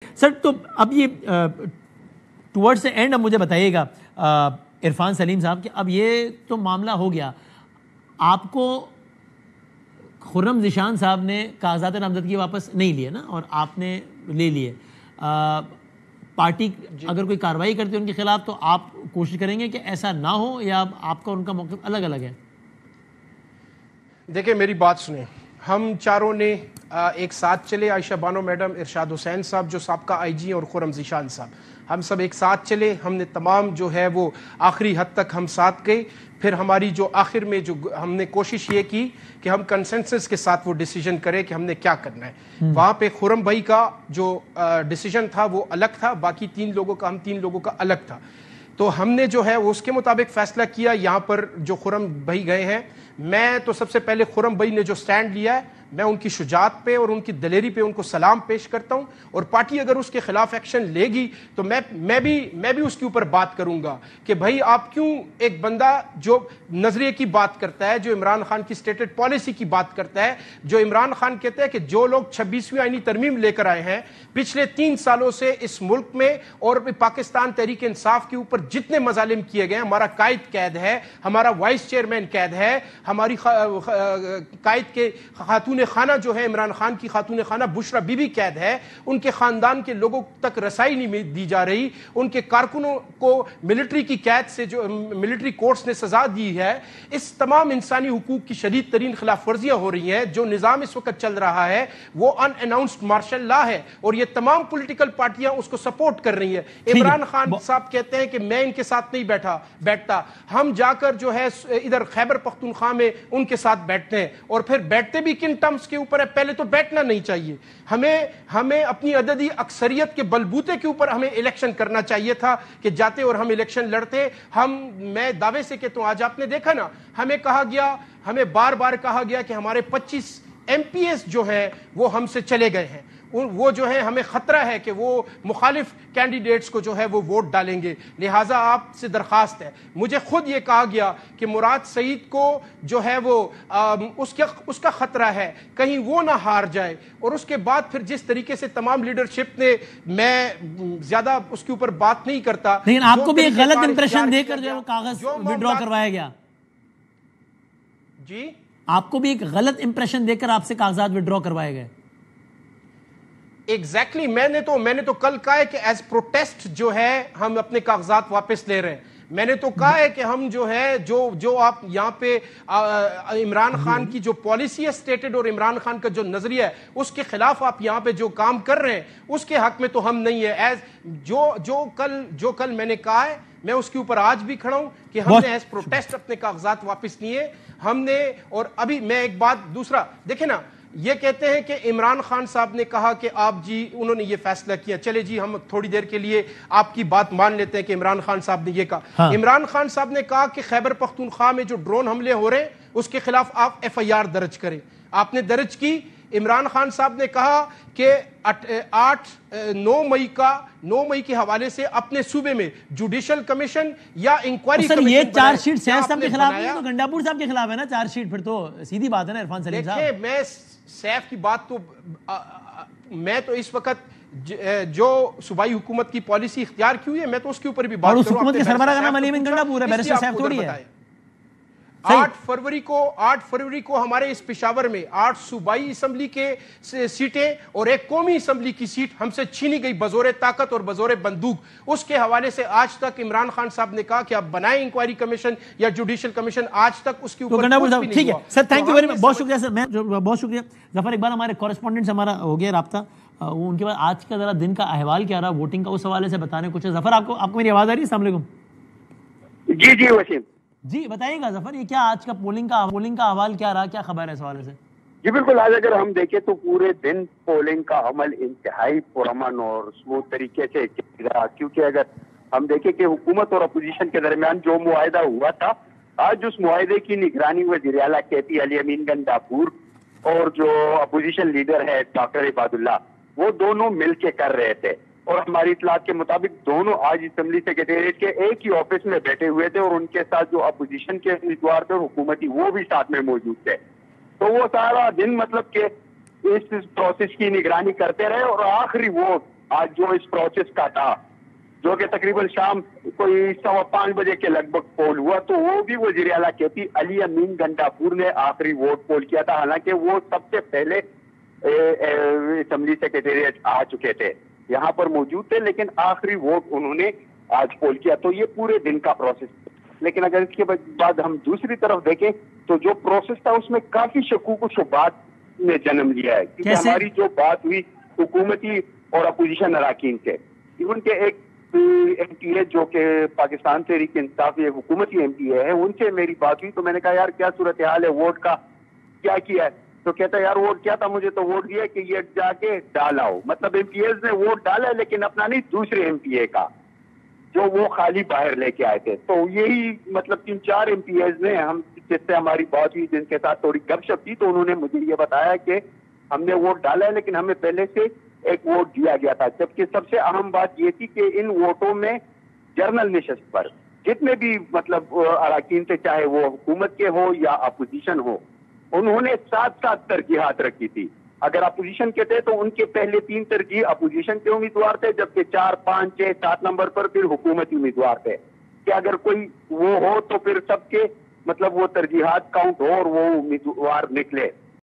سر تو اب یہ ٹورڈ سے اینڈ اب مجھے بتائیے گا عرفان سلیم صاحب کہ اب یہ تو معاملہ ہو گیا، آپ کو خرم ذیشان صاحب نے کاغذات نامزدگی واپس نہیں لیے نا، اور آپ نے لے لیے. پارٹی اگر کوئی کارروائی کرتی ہے ان کے خلاف تو آپ کوشش کریں گے کہ ایسا نہ ہو، یا آپ کا ان کا موقف الگ الگ ہے؟ دیکھیں میری بات سنیں، ہم چاروں نے ایک ساتھ چلے، عائشہ بانو میڈم، ارشاد حسین صاحب جو سابقہ آئی جی اور خرم ذیشان صاحب، ہم سب ایک ساتھ چلے. ہم نے تمام جو ہے وہ آخری حد تک ہم ساتھ گئے. پھر ہماری جو آخر میں جو ہم نے کوشش یہ کی کہ ہم کنسنسس کے ساتھ وہ ڈیسیجن کریں کہ ہم نے کیا کرنا ہے. وہاں پہ خرم بھائی کا جو ڈیسیجن تھا وہ الگ تھا، باقی تین لوگوں کا، ہم تین لوگوں کا الگ تھا. تو ہم نے جو ہے اس کے مطابق فیصلہ کیا. یہاں پر جو خرم بھائی گئے ہیں، میں تو سب سے پہلے خرم بھائی نے جو سٹینڈ لیا ہے، میں ان کی شجاعت پہ اور ان کی دلیری پہ ان کو سلام پیش کرتا ہوں. اور پارٹی اگر اس کے خلاف ایکشن لے گی تو میں بھی اس کے اوپر بات کروں گا کہ بھائی آپ کیوں ایک بندہ جو نظریے کی بات کرتا ہے، جو عمران خان کی سٹیٹڈ پالیسی کی بات کرتا ہے، جو عمران خان کہتے ہیں کہ جو لوگ 26ویں آئینی ترمیم لے کر آئے ہیں پچھلے 3 سالوں سے اس ملک میں اور پاکستان تحریک انصاف کے اوپر جتنے مظالم کیے گئے، ہمارا قائد قید ہے، ہمارا وائس چیئرمین قید ہے، ہماری قائد کے خاتون خانہ جو ہے عمران خان کی خاتون خانہ بشرا بی بی قید ہے، ان کے خاندان کے لوگوں تک رسائی نہیں دی جا رہی، ان کے کارکنوں کو ملٹری کی قید سے جو ملٹری کورٹس نے سزا دی ہے. اس تمام انسانی حقوق کی شدید ترین خلاف ورزیاں ہو رہی ہیں. جو نظام اس وقت چل رہا ہے وہ ان اناؤنسڈ مارشل لا ہے، اور یہ تمام پولیٹیکل پارٹیاں اس کو سپورٹ کر رہی ہیں. عمران خان صاحب کہتے ہیں کہ میں ان کے ساتھ نہیں بیٹھتا، ہم جا کر جو ہے ادھر خیبر پختونخوا میں ان کے ساتھ بیٹھتے ہیں. اور پھر بیٹھتے بھی کن ٹرمز کے اوپر ہے؟ پہلے تو بیٹھنا نہیں چاہیے. ہمیں اپنی عددی اکثریت کے بلبوتے کے اوپر ہمیں الیکشن کرنا چاہیے تھا کہ جاتے اور ہم الیکشن لڑتے. میں دعوے سے کہتا ہوں، آج آپ نے دیکھا نا، ہمیں بار بار کہا گیا کہ ہمارے 25 ایم پی ایس جو ہیں وہ ہم سے چلے گئے ہیں، وہ جو ہے ہمیں خطرہ ہے کہ وہ مخالف کینڈیڈیٹس کو جو ہے وہ ووٹ ڈالیں گے. لہٰذا آپ سے درخواست ہے، مجھے خود یہ کہا گیا کہ مراد سعید کو جو ہے وہ اس کا خطرہ ہے کہیں وہ نہ ہار جائے. اور اس کے بعد پھر جس طریقے سے تمام لیڈرشپ نے، میں زیادہ اس کے اوپر بات نہیں کرتا، لیکن آپ کو بھی ایک غلط امپریشن دے کر جو وہ کاغذ وڈرا کروایا گیا. جی آپ کو بھی ایک غلط امپریشن دے کر آپ سے کاغذات وڈرا کروائے گئے. ایگزیکٹلی میں نے تو کل کہا ہے کہ ایز پروٹیسٹ جو ہے ہم اپنے کاغذات واپس لے رہے ہیں. میں نے تو کہا ہے کہ ہم جو ہے جو آپ یہاں پہ عمران خان کی جو پالیسی ہے سٹیٹڈ اور عمران خان کا جو نظریہ ہے اس کے خلاف آپ یہاں پہ جو کام کر رہے ہیں اس کے حق میں تو ہم نہیں ہے. ایز جو کل میں نے کہا ہے میں اس کے اوپر آج بھی کھڑا ہوں کہ ہم نے ایز پروٹیسٹ اپنے کاغذات واپس لیے ہم نے. اور ابھی میں ایک بات دوسرا دیکھیں نا، یہ کہتے ہیں کہ عمران خان صاحب نے کہا کہ انہوں نے یہ فیصلہ کیا. چلے جی، ہم تھوڑی دیر کے لیے آپ کی بات مان لیتے ہیں کہ عمران خان صاحب نے یہ کہا. عمران خان صاحب نے کہا کہ خیبر پختونخوا میں جو ڈرون حملے ہو رہے ہیں اس کے خلاف آپ ایف آئی آر درج کریں. آپ نے درج کی. عمران خان صاحب نے کہا کہ 9 مئی کے حوالے سے اپنے صوبے میں جوڈیشل کمیشن یا انکوائری کمیشن. یہ چارج شیٹ سیف صاحب کے خلاف نہیں تو گنڈاپور صاحب کے خلاف ہے نا چارج شیٹ. پھر تو سیدھی بات ہے نا عرفان سلیم صاحب. دیکھیں، میں سیف کی بات تو میں تو اس وقت جو صوبائی حکومت کی پالیسی اختیار کی ہوئی ہے میں تو اس کے اوپر بھی بات کروں. اور اس حکومت کے سربراہ کا نام علی امین گنڈاپور ہے، بیرسٹر سیف تھوڑی ہے. 8 فروری کو ہمارے اس پشاور میں 8 صوبائی اسمبلی کے سیٹیں اور ایک قومی اسمبلی کی سیٹ ہم سے چھینی گئی بزور طاقت اور بزور بندوق. اس کے حوالے سے آج تک عمران خان صاحب نے کہا کہ آپ بنائیں انکوائری کمیشن یا جوڈیشل کمیشن، آج تک اس کے اوپر کچھ بھی نہیں ہوا. Sir thank you very much, بہت شکریہ سر. میں بہت شکریہ. ظفر اقبال ہمارے کورسپونڈنٹ سے ہمارا ہو گیا رابطہ، ان کے بعد آج کا ذرا دن کا احوال کیا رہا ووٹنگ کا اس حوالے سے بتانے کچھ. ظفر آپ کو میری آواز آ رہی ہے؟ السلام علیکم. جی وسیم جی بتائیے گا ظفر، یہ کیا آج کا پولنگ کا حوال کیا رہا، کیا خبر ہے اس حوالے سے؟ جی بالکل، آج اگر ہم دیکھیں تو پورے دن پولنگ کا عمل انتہائی پرامن اور اسموتھ طریقے سے رہا. کیونکہ اگر ہم دیکھیں کہ حکومت اور اپوزیشن کے درمیان جو معاہدہ ہوا تھا، آج اس معاہدے کی نگرانی وزیر اعلیٰ کے پی علی امین گنڈاپور اور جو اپوزیشن لیڈر ہے ڈاکٹر عباد اللہ، وہ دونوں مل کے کر رہے تھے. اور ہماری اطلاعات کے مطابق دونوں آج اسمبلی سیکریٹریٹ کے ایک ہی آفس میں بیٹھے ہوئے تھے اور ان کے ساتھ جو اپوزیشن کے امیدوار تھے حکومتی وہ بھی ساتھ میں موجود تھے. تو وہ سارا دن مطلب کہ اس پروسیس کی نگرانی کرتے رہے اور آخری ووٹ آج جو اس پروسیس کا تھا جو کہ تقریباً شام کوئی 5:15 بجے کے لگ بھگ پول ہوا, تو وہ بھی وزیر اعلیٰ کہتی علی امین گنڈاپور نے آخری ووٹ پول کیا تھا, حالانکہ وہ سب سے پہلے اسمبلی سیکریٹریٹ آ چکے تھے, یہاں پر موجود تھے, لیکن آخری ووٹ انہوں نے آج پول کیا. تو یہ پورے دن کا پروسیس. لیکن اگر اس کے بعد ہم دوسری طرف دیکھیں تو جو پروسیس تھا اس میں کافی شکوک و شبہات نے جنم لیا ہے, کیونکہ ہماری جو بات ہوئی حکومتی اور اپوزیشن اراکین سے, ایون کہ ایک ایم پی اے جو کہ پاکستان تحریک انصاف یہ حکومتی ایم پی اے ہے, ان سے میری بات ہوئی تو میں نے کہا یار کیا صورتحال ہے, ووٹ کا کیا کیا ہے؟ تو کہتا ہے یار ووٹ کیا تھا, مجھے تو ووٹ دیا کہ یہ جا کے ڈالاؤ. مطلب ایم پی ایز نے ووٹ ڈالا ہے لیکن اپنا نہیں, دوسرے ایم پی اے کا جو وہ خالی باہر لے کے آئے تھے. تو یہی مطلب 3-4 ایم پی ایز نے ہم جس سے ہماری بات ہوئی, جن کے ساتھ تھوڑی گپ شپ تھی, تو انہوں نے مجھے یہ بتایا کہ ہم نے ووٹ ڈالا ہے لیکن ہمیں پہلے سے ایک ووٹ دیا گیا تھا. جبکہ سب سے اہم بات یہ تھی کہ ان ووٹوں میں جنرل نشست پر جتنے بھی مطلب اراکین تھے, چاہے وہ حکومت کے ہو یا اپوزیشن ہو, انہوں نے 7 ترجیحات رکھی تھی. اگر اپوزیشن کے تھے تو ان کے پہلے 3 ترجیح اپوزیشن کے امیدوار تھے, جبکہ 4, 5, 6, 7 نمبر پر پھر حکومتی امیدوار تھے. کہ اگر کوئی وہ ہو تو پھر سب کے مطلب وہ ترجیحات کاؤنٹ ہو اور وہ امیدوار نکلے.